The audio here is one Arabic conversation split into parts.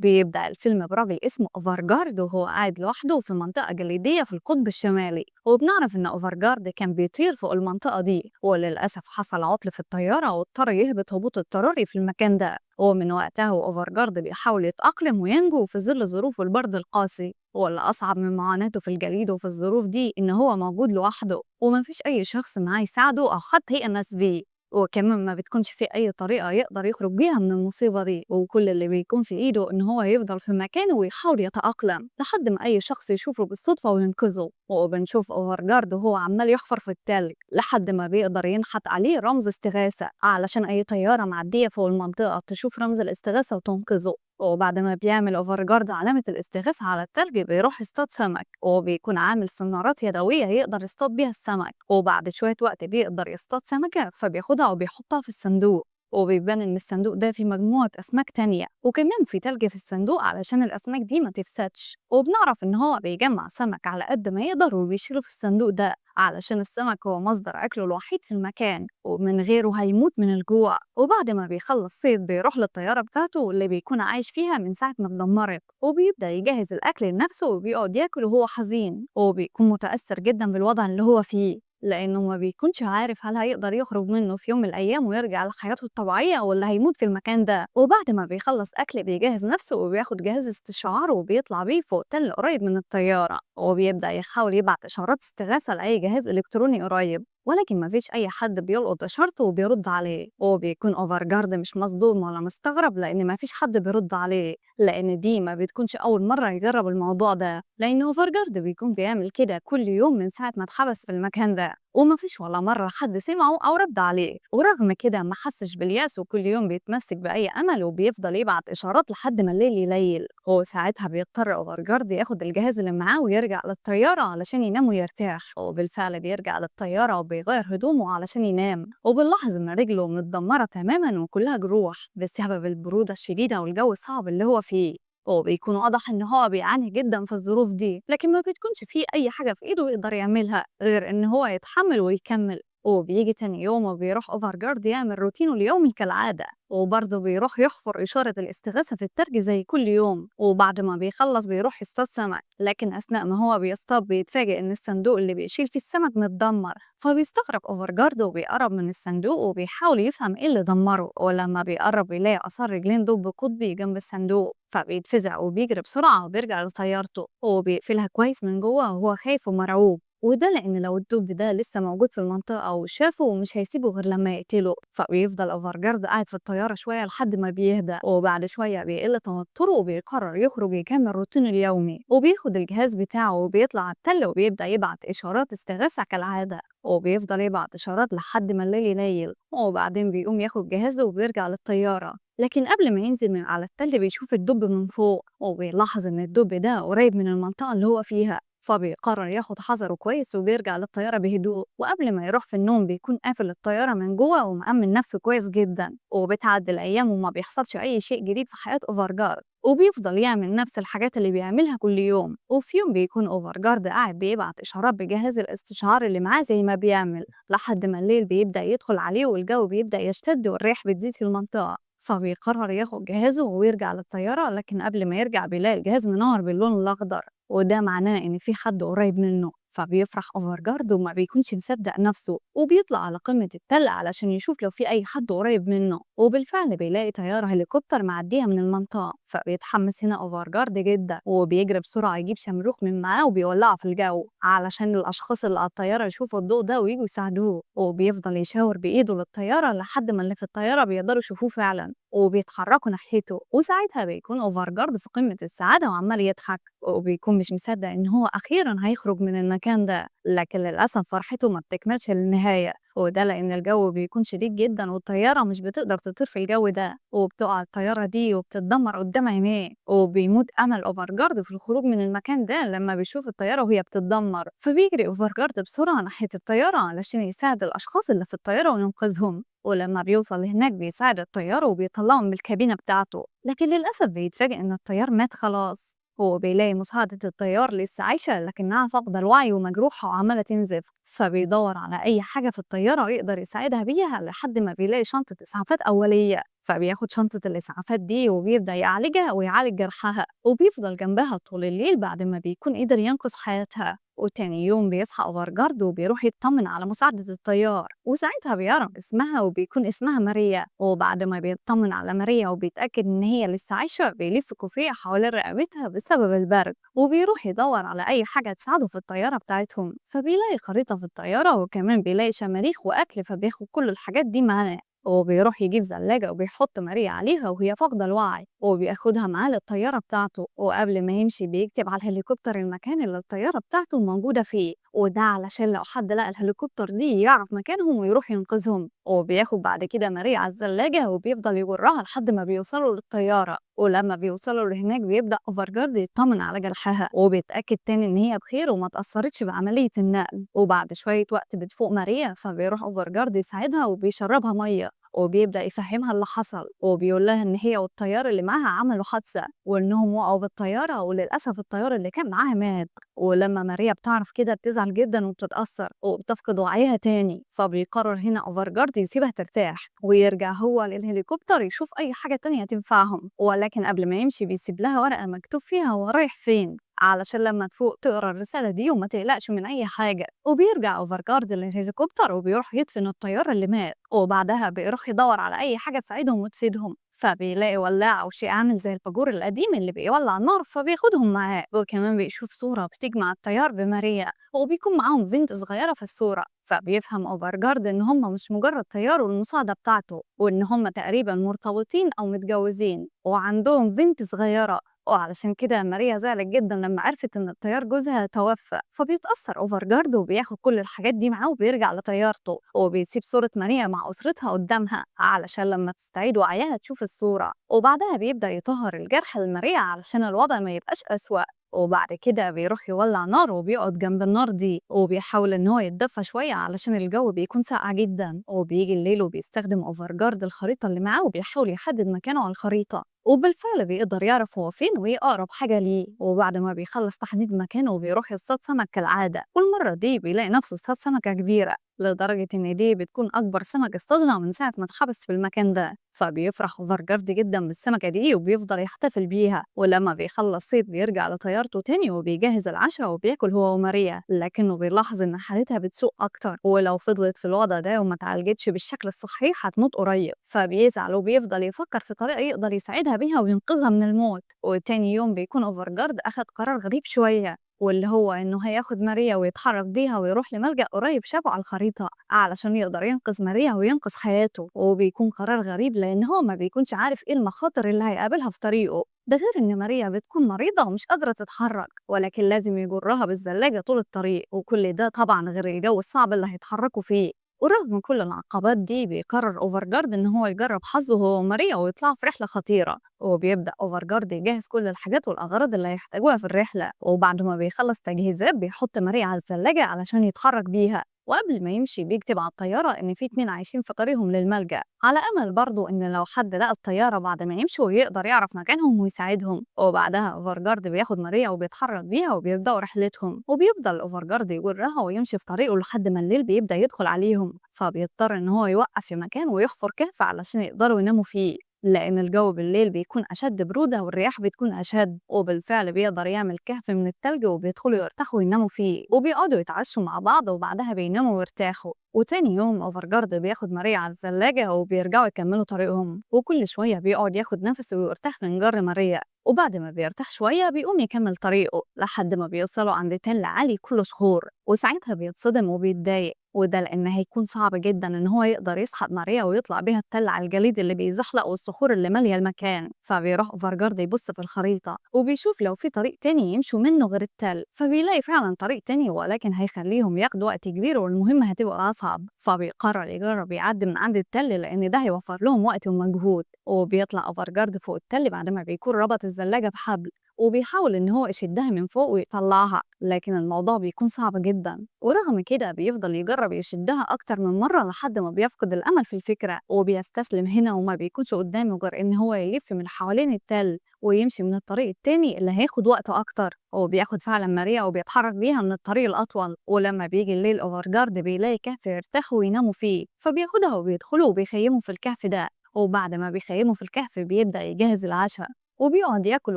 بيبدأ الفيلم براجل اسمه أوفرجارد وهو قاعد لوحده في منطقة جليدية في القطب الشمالي، وبنعرف إن أوفرجارد كان بيطير فوق المنطقة دي، وللأسف حصل عطل في الطيارة واضطر يهبط هبوط اضطراري في المكان ده. ومن وقتها وأوفرجارد بيحاول يتأقلم وينجو في ظل ظروف البرد القاسي. واللي أصعب من معاناته في الجليد وفي الظروف دي إن هو موجود لوحده ومفيش أي شخص معاه يساعده أو حتى يأنس بيه، وكمان ما بتكونش في أي طريقة يقدر يخرج بيها من المصيبة دي، وكل اللي بيكون في إيده إن هو يفضل في مكانه ويحاول يتأقلم لحد ما أي شخص يشوفه بالصدفة وينقذه. وبنشوف أوفرجارد وهو عمال يحفر في التلج لحد ما بيقدر ينحت عليه رمز استغاثة علشان أي طيارة معدية فوق المنطقة تشوف رمز الاستغاثة وتنقذه. وبعد ما بيعمل أوفرجارد علامة الاستغاثة على التلج بيروح يصطاد سمك، وبيكون عامل سنارات يدوية يقدر يصطاد بيها السمك، وبعد شوية وقت بيقدر يصطاد سمكة فبياخدها وبيحطها في الصندوق، وبيبان إن الصندوق ده فيه مجموعة أسماك تانية وكمان في تلج في الصندوق علشان الأسماك دي ما تفسدش. وبنعرف إن هو بيجمع سمك على قد ما يقدر وبيشيله في الصندوق ده علشان السمك هو مصدر أكله الوحيد في المكان ومن غيره هيموت من الجوع. وبعد ما بيخلص صيد بيروح للطيارة بتاعته اللي بيكون عايش فيها من ساعة ما اتدمرت، وبيبدأ يجهز الأكل لنفسه وبيقعد ياكل وهو حزين، وبيكون متأثر جدا بالوضع اللي هو فيه لأنه ما بيكونش عارف هل هيقدر يخرج منه في يوم من الأيام ويرجع لحياته الطبيعية ولا هيموت في المكان ده. وبعد ما بيخلص أكل بيجهز نفسه وبياخد جهاز استشعار وبيطلع بيه فوق تل قريب من الطيارة، وبيبدأ يحاول يبعت إشارات استغاثة لأي جهاز إلكتروني قريب، ولكن مفيش أي حد بيلقط إشارته وبيرد عليه. وبيكون أوفرجارد مش مصدوم ولا مستغرب لأن مفيش حد بيرد عليه، لأن دي ما بتكونش أول مرة يجرب الموضوع ده، لأن أوفرجارد بيكون بيعمل كده كل يوم من ساعة ما اتحبس في المكان ده ومفيش ولا مرة حد سمعه أو رد عليه. ورغم كده ما حسش بالياس وكل يوم بيتمسك بأي أمل وبيفضل يبعت إشارات لحد ما الليل يليل. هو ساعتها بيضطر أوفرجارد ياخد الجهاز اللي معاه ويرجع للطيارة علشان ينام ويرتاح، وبالفعل بيرجع للطيارة وبيغير هدومه علشان ينام، وبنلاحظ إن رجله متدمرة تماما وكلها جروح بسبب البرودة الشديدة والجو الصعب اللي هو فيه. وبيكون واضح إن هو بيعاني جدا في الظروف دي، لكن ما بتكونش فيه أي حاجة في إيده يقدر يعملها غير إن هو يتحمل ويكمل. وبيجي تاني يوم وبيروح أوفرجارد يعمل روتينه اليومي كالعادة، وبرضه بيروح يحفر إشارة الاستغاثة في الترج زي كل يوم، وبعد ما بيخلص بيروح يصطاد سمك، لكن أثناء ما هو بيصطاد بيتفاجئ إن الصندوق اللي بيشيل فيه السمك متدمر، فبيستغرب أوفرجارد وبيقرب من الصندوق وبيحاول يفهم إيه اللي دمره، ولما بيقرب بيلاقي آثار رجلين دب قطبي جنب الصندوق، فبيتفزع وبيجري بسرعة وبيرجع لسيارته وبيقفلها كويس من جوه وهو خايف ومرعوب. وده لأن لو الدب ده لسه موجود في المنطقة وشافه مش هيسيبه غير لما يقتله، فبيفضل أوفرجارد قاعد في الطيارة شوية لحد ما بيهدى، وبعد شوية بيقل توتره وبيقرر يخرج يكمل روتينه اليومي، وبياخد الجهاز بتاعه وبيطلع على التل وبيبدأ يبعت إشارات استغاثة كالعادة، وبيفضل يبعت إشارات لحد ما الليل يليل، وبعدين بيقوم ياخد جهازه وبيرجع للطيارة. لكن قبل ما ينزل من على التل بيشوف الدب من فوق وبيلاحظ إن الدب ده قريب من المنطقة اللي هو فيها، فبيقرر ياخد حذره كويس وبيرجع للطيارة بهدوء، وقبل ما يروح في النوم بيكون قافل الطيارة من جوه ومأمن نفسه كويس جدا. وبتعدي الأيام وما بيحصلش أي شيء جديد في حياة أوفرجارد، وبيفضل يعمل نفس الحاجات اللي بيعملها كل يوم. وفي يوم بيكون أوفرجارد قاعد بيبعت إشارات بجهاز الاستشعار اللي معاه زي ما بيعمل لحد ما الليل بيبدأ يدخل عليه والجو بيبدأ يشتد والريح بتزيد في المنطقة، فبيقرر ياخد جهازه ويرجع للطيارة، لكن قبل ما يرجع بيلاقي الجهاز منور باللون الأخضر وده معناه إن في حد قريب منه، فبيفرح أوفرجارد وما بيكونش مصدق نفسه وبيطلع على قمة التل علشان يشوف لو في أي حد قريب منه، وبالفعل بيلاقي طيارة هليكوبتر معدية من المنطقة، فبيتحمس هنا أوفرجارد جدا وبيجري بسرعة يجيب شمروخ من معاه وبيولعه في الجو علشان الأشخاص اللي على الطيارة يشوفوا الضوء ده ويجوا يساعدوه، وبيفضل يشاور بإيده للطيارة لحد ما اللي في الطيارة بيقدروا يشوفوه فعلا وبيتحركوا ناحيته، وساعتها بيكون أوفرجارد في قمة السعادة وعمال يضحك وبيكون مش مصدق إن هو أخيرا هيخرج من المكان ده، لكن للأسف فرحته ما بتكملش للنهاية، وده لأن الجو بيكون شديد جدا والطيارة مش بتقدر تطير في الجو ده وبتقع الطيارة دي وبتتدمر قدام عينيه، وبيموت أمل أوفرجارد في الخروج من المكان ده لما بيشوف الطيارة وهي بتتدمر، فبيجري أوفرجارد بسرعة ناحية الطيارة علشان يساعد الأشخاص اللي في الطيارة وينقذهم، ولما بيوصل هناك بيساعد الطيار وبيطلعهم من الكابينة بتاعته، لكن للأسف بيتفاجئ إن الطيار مات خلاص. هو بيلاقي مساعدة الطيار لسه عايشة لكنها فاقدة الوعي ومجروحة وعمالة تنزف، فبيدور على أي حاجة في الطيارة يقدر يساعدها بيها لحد ما بيلاقي شنطة إسعافات أولية. فبياخد شنطة الإسعافات دي وبيبدأ يعالجها ويعالج جرحها، وبيفضل جنبها طول الليل بعد ما بيكون قدر ينقذ حياتها. وتاني يوم بيصحى أوفرجارد وبيروح يطمن على مساعدة الطيار، وساعتها بيعرف اسمها وبيكون اسمها ماريا. وبعد ما بيطمن على ماريا وبيتأكد إن هي لسه عايشة بيلف كوفية حوالين رقبتها بسبب البرد، وبيروح يدور على أي حاجة تساعده في الطيارة بتاعتهم. فبيلاقي خريطة في الطيارة وكمان بيلاقي شماريخ وأكل، فبياخد كل الحاجات دي معاه. وبيروح يجيب زلاجة وبيحط ماريا عليها وهي فاقدة الوعي، وبياخدها معاه للطيارة بتاعته. وقبل ما يمشي بيكتب على الهليكوبتر المكان اللي الطيارة بتاعته موجودة فيه، وده علشان لو حد لقى الهليكوبتر دي يعرف مكانهم ويروح ينقذهم. وبياخد بعد كده ماريا على الزلاجة وبيفضل يجرها لحد ما بيوصلوا للطيارة. ولما بيوصلوا لهناك بيبدأ أوفرجارد يطمن على جرحها وبيتأكد تاني إن هي بخير وما تأثرتش بعملية النقل. وبعد شوية وقت بتفوق ماريا، فبيروح أوفرجارد يساعدها وبيشربها مية وبيبدأ يفهمها اللي حصل، وبيقول لها إن هي والطيار اللي معاها عملوا حادثة وإنهم وقعوا بالطيارة، وللأسف الطيار اللي كان معاها مات. ولما ماريا بتعرف كده بتزعل جدا وبتتأثر وبتفقد وعيها تاني. فبيقرر هنا أوفرجارد يسيبها ترتاح ويرجع هو للهليكوبتر يشوف أي حاجة تانية تنفعهم. ولكن قبل ما يمشي بيسيب لها ورقة مكتوب فيها هو رايح فين، علشان لما تفوق تقرا الرسالة دي وما تقلقش من أي حاجة. وبيرجع أوفرجارد للهليكوبتر وبيروح يدفن الطيار اللي مات، وبعدها بيروح يدور على أي حاجة تساعدهم وتفيدهم. فبيلاقي ولاعة أو شيء عامل زي الباجور القديم اللي بيولع النار، فبياخدهم معاه. وكمان بيشوف صورة بتجمع الطيار بماريا وبيكون معاهم بنت صغيرة في الصورة. فبيفهم أوفرجارد إن هم مش مجرد طيار والمساعدة بتاعته، وإن هم تقريبا مرتبطين أو متجوزين وعندهم بنت صغيرة. وعلشان كده ماريا زعلت جدا لما عرفت ان الطيار جوزها توفى. فبيتأثر اوفرجارد وبياخد كل الحاجات دي معاه وبيرجع لطيارته، وبيسيب صورة ماريا مع أسرتها قدامها علشان لما تستعيد وعيها تشوف الصورة. وبعدها بيبدأ يطهر الجرح لماريا علشان الوضع ما يبقاش أسوأ. وبعد كده بيروح يولع نار وبيقعد جنب النار دي وبيحاول ان هو يتدفى شوية علشان الجو بيكون ساقع جدا. وبيجي الليل وبيستخدم اوفرجارد الخريطة اللي معاه وبيحاول يحدد مكانه على الخريطة، وبالفعل بيقدر يعرف هو فين وإيه أقرب حاجة ليه. وبعد ما بيخلص تحديد مكانه بيروح يصطاد سمك كالعادة، والمرة دي بيلاقي نفسه اصطاد سمكة كبيرة لدرجة إن دي بتكون أكبر سمك اصطادها من ساعة ما اتحبس في المكان ده. فبيفرح أوفرجارد جدا بالسمكة دي وبيفضل يحتفل بيها. ولما بيخلص صيد بيرجع لطيارته تاني وبيجهز العشاء وبياكل هو وماريا، لكنه بيلاحظ إن حالتها بتسوء أكتر، ولو فضلت في الوضع ده وما اتعالجتش بالشكل الصحيح هتموت قريب. فبيزعل وبيفضل يفكر في طريقة يقدر يساعدها بيها وينقذها من الموت. وتاني يوم بيكون أوفرجارد أخد قرار غريب شوية، واللي هو إنه هياخد ماريا ويتحرك بيها ويروح لملجأ قريب شافه على الخريطة علشان يقدر ينقذ ماريا وينقذ حياته. وبيكون قرار غريب لأن هو ما بيكونش عارف إيه المخاطر اللي هيقابلها في طريقه، ده غير إن ماريا بتكون مريضة ومش قادرة تتحرك، ولكن لازم يجرها بالزلاجة طول الطريق، وكل ده طبعا غير الجو الصعب اللي هيتحركوا فيه. ورغم كل العقبات دي بيقرر أوفرجارد إن هو يجرب حظه هو وماريا ويطلعوا في رحلة خطيرة. وبيبدأ أوفرجارد يجهز كل الحاجات والأغراض اللي هيحتاجوها في الرحلة، وبعد ما بيخلص تجهيزات بيحط ماريا على الثلاجة علشان يتحرك بيها. وقبل ما يمشي بيكتب على الطيارة إن في 2 عايشين في طريقهم للملجأ، على أمل برضو إن لو حد لقى الطيارة بعد ما يمشوا يقدر يعرف مكانهم ويساعدهم. وبعدها أوفرجارد بياخد ماريا وبيتحرك بيها وبيبدأوا رحلتهم، وبيفضل أوفرجارد يجرها ويمشي في طريقه لحد ما الليل بيبدأ يدخل عليهم. فبيضطر إن هو يوقف في مكان ويحفر كهف علشان يقدروا يناموا فيه، لأن الجو بالليل بيكون أشد برودة والرياح بتكون أشد. وبالفعل بيقدر يعمل كهف من التلج وبيدخلوا يرتاحوا ويناموا فيه، وبيقعدوا يتعشوا مع بعض وبعدها بيناموا ويرتاحوا. وتاني يوم أوفرجارد بياخد ماريا على الثلاجة وبيرجعوا يكملوا طريقهم، وكل شوية بيقعد ياخد نفسه ويرتاح من جر ماريا. وبعد ما بيرتاح شوية بيقوم يكمل طريقه لحد ما بيوصلوا عند تل عالي كله صخور، وساعتها بيتصدم وبيتضايق، وده لأن هيكون صعب جدا إن هو يقدر يسحب ماريا ويطلع بيها التل على الجليد اللي بيزحلق والصخور اللي مالية المكان. فبيروح أوفرجارد يبص في الخريطة وبيشوف لو في طريق تاني يمشوا منه غير التل، فبيلاقي فعلا طريق تاني ولكن هيخليهم ياخدوا وقت كبير والمهمة هتبقى أصعب. فبيقرر يجرب يعدي من عند التل لأن ده هيوفر لهم وقت ومجهود. وبيطلع أوفرجارد فوق التل بعد ما بيكون ربط الزلاجة بحبل، وبيحاول إن هو يشدها من فوق ويطلعها، لكن الموضوع بيكون صعب جدا. ورغم كده بيفضل يجرب يشدها أكتر من مرة لحد ما بيفقد الأمل في الفكرة وبيستسلم هنا، وما بيكونش قدامه غير إن هو يلف من حوالين التل ويمشي من الطريق التاني اللي هياخد وقت أكتر. وبياخد فعلا ماريا وبيتحرك بيها من الطريق الأطول. ولما بيجي الليل أوفرجارد بيلاقي كهف يرتاحوا ويناموا فيه، فبياخدها وبيدخلوا وبيخيموا في الكهف ده. وبعد ما بيخيموا في الكهف بيبدأ يجهز العشاء، وبيقعد ياكل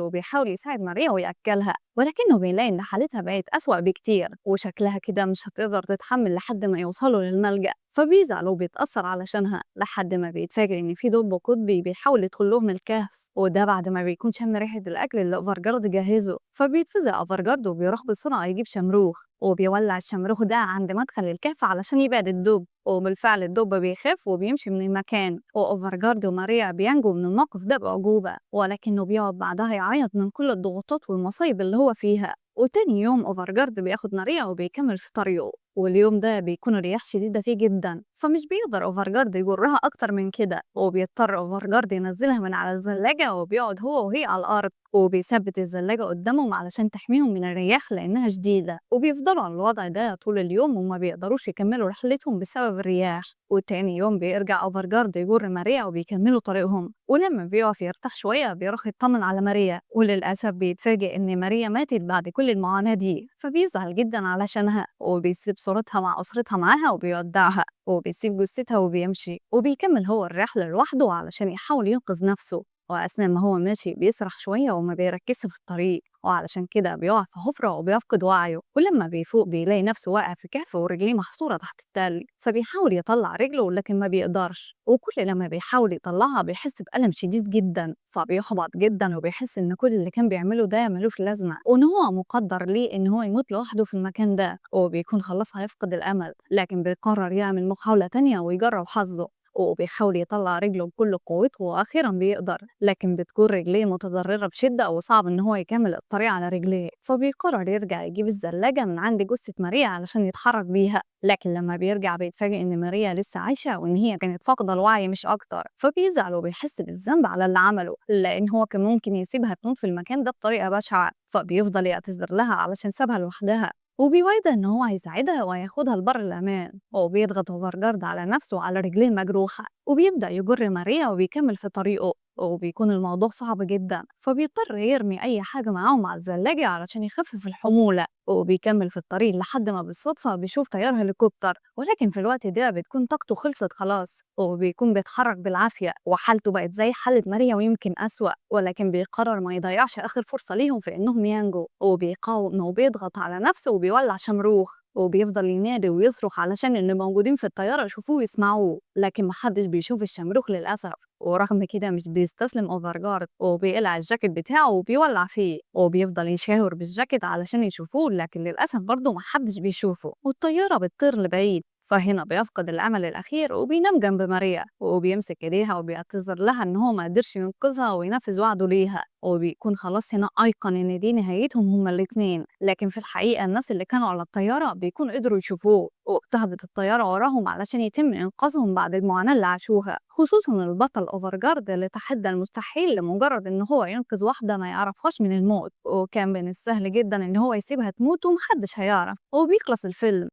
وبيحاول يساعد ماريا ويأكلها، ولكنه بيلاقي إن حالتها بقت أسوأ بكتير وشكلها كده مش هتقدر تتحمل لحد ما يوصلوا للملجأ. فبيزعل وبيتأثر علشانها لحد ما بيتفاجئ إن في دب قطبي بيحاول يدخل لهم الكهف، وده بعد ما بيكون شم ريحة الأكل اللي أوفرجارد جهزه. فبيتفزع أوفرجارد وبيروح بسرعة يجيب شمروخ وبيولع الشمروخ ده عند مدخل الكهف علشان يبعد الدب. وبالفعل الدب بيخاف وبيمشي من المكان، وأوفرجارد وماريا بينجوا من الموقف ده بأعجوبة، ولكنه بيقعد بعدها يعيط من كل الضغوطات والمصايب اللي هو فيها. وتاني يوم أوفرجارد بياخد ماريا وبيكمل في طريقه، واليوم ده بيكون الرياح شديدة فيه جدا، فمش بيقدر أوفرجارد يجرها أكتر من كده، وبيضطر أوفرجارد ينزلها من على الزلاجة وبيقعد هو وهي على الأرض، وبيثبت الزلاجة قدامهم علشان تحميهم من الرياح لأنها شديدة. وبيفضلوا على الوضع ده طول اليوم وما بيقدروش يكملوا رحلتهم بسبب الرياح. وتاني يوم بيرجع أوفرجارد يجر ماريا وبيكملوا طريقهم، ولما بيقف يرتاح شوية بيروح يطمن على ماريا، وللأسف بيتفاجئ إن ماريا ماتت بعد كل المعاناة دي. فبيزعل جدا علشانها وبيسيب صورتها مع أسرتها معاها وبيودعها، وبيسيب جثتها وبيمشي وبيكمل هو الرحلة لوحده علشان يحاول ينقذ نفسه. وأثناء ما هو ماشي بيسرح شوية وما بيركزش في الطريق، وعلشان كده بيقع في حفرة وبيفقد وعيه. ولما بيفوق بيلاقي نفسه واقع في كهف ورجليه محصورة تحت التلج، فبيحاول يطلع رجله لكن ما بيقدرش، وكل لما بيحاول يطلعها بيحس بألم شديد جدا، فبيحبط جدا وبيحس إن كل اللي كان بيعمله ده ملوش لازمة، وإن هو مقدر ليه إن هو يموت لوحده في المكان ده. وبيكون خلاص هيفقد الأمل، لكن بيقرر يعمل محاولة تانية ويجرب حظه، وبيحاول يطلع رجله بكل قوته واخيرا بيقدر، لكن بتكون رجليه متضرره بشده وصعب ان هو يكمل الطريق على رجليه. فبيقرر يرجع يجيب الزلاجه من عند جثه ماريا علشان يتحرك بيها، لكن لما بيرجع بيتفاجئ ان ماريا لسه عايشه وان هي كانت فاقده الوعي مش اكتر. فبيزعل وبيحس بالذنب على اللي عمله، لان هو كان ممكن يسيبها تموت في المكان ده بطريقه بشعه. فبيفضل يعتذر لها علشان سابها لوحدها، وبيوعدها إن هو هيساعدها وهياخدها لبر الأمان. وبيضغط أوفرجارد على نفسه وعلى رجليه المجروحة وبيبدأ يجر ماريا وبيكمل في طريقه، وبيكون الموضوع صعب جدا، فبيضطر يرمي أي حاجة معاهم مع الزلاجة علشان يخفف الحمولة. وبيكمل في الطريق لحد ما بالصدفة بيشوف طيار هليكوبتر، ولكن في الوقت ده بتكون طاقته خلصت خلاص، وبيكون بيتحرك بالعافية وحالته بقت زي حالة ماريا ويمكن أسوأ. ولكن بيقرر ما يضيعش آخر فرصة ليهم في إنهم ينجوا، وبيقاوم وبيضغط على نفسه وبيولع شمروخ، وبيفضل ينادي ويصرخ علشان اللي موجودين في الطيارة يشوفوه ويسمعوه، لكن محدش بيشوف الشمروخ للأسف. ورغم كده مش بيستسلم أوفرجارد، وبيقلع الجاكيت بتاعه وبيولع فيه، وبيفضل يشاور بالجاكيت علشان يشوفوه، لكن للأسف برضه محدش بيشوفه، والطيارة بتطير لبعيد. فهنا بيفقد الأمل الأخير وبينام جنب ماريا، وبيمسك إيديها وبيعتذر لها إن هو ما قدرش ينقذها وينفذ وعده ليها، وبيكون خلاص هنا أيقن إن دي نهايتهم هما الاتنين. لكن في الحقيقة الناس اللي كانوا على الطيارة بيكون قدروا يشوفوه، واقتهبت الطيارة وراهم علشان يتم إنقاذهم بعد المعاناة اللي عاشوها، خصوصا البطل أوفرجارد اللي تحدى المستحيل لمجرد إن هو ينقذ واحدة ما يعرفهاش من الموت، وكان من السهل جدا إن هو يسيبها تموت ومحدش هيعرف. وبيخلص الفيلم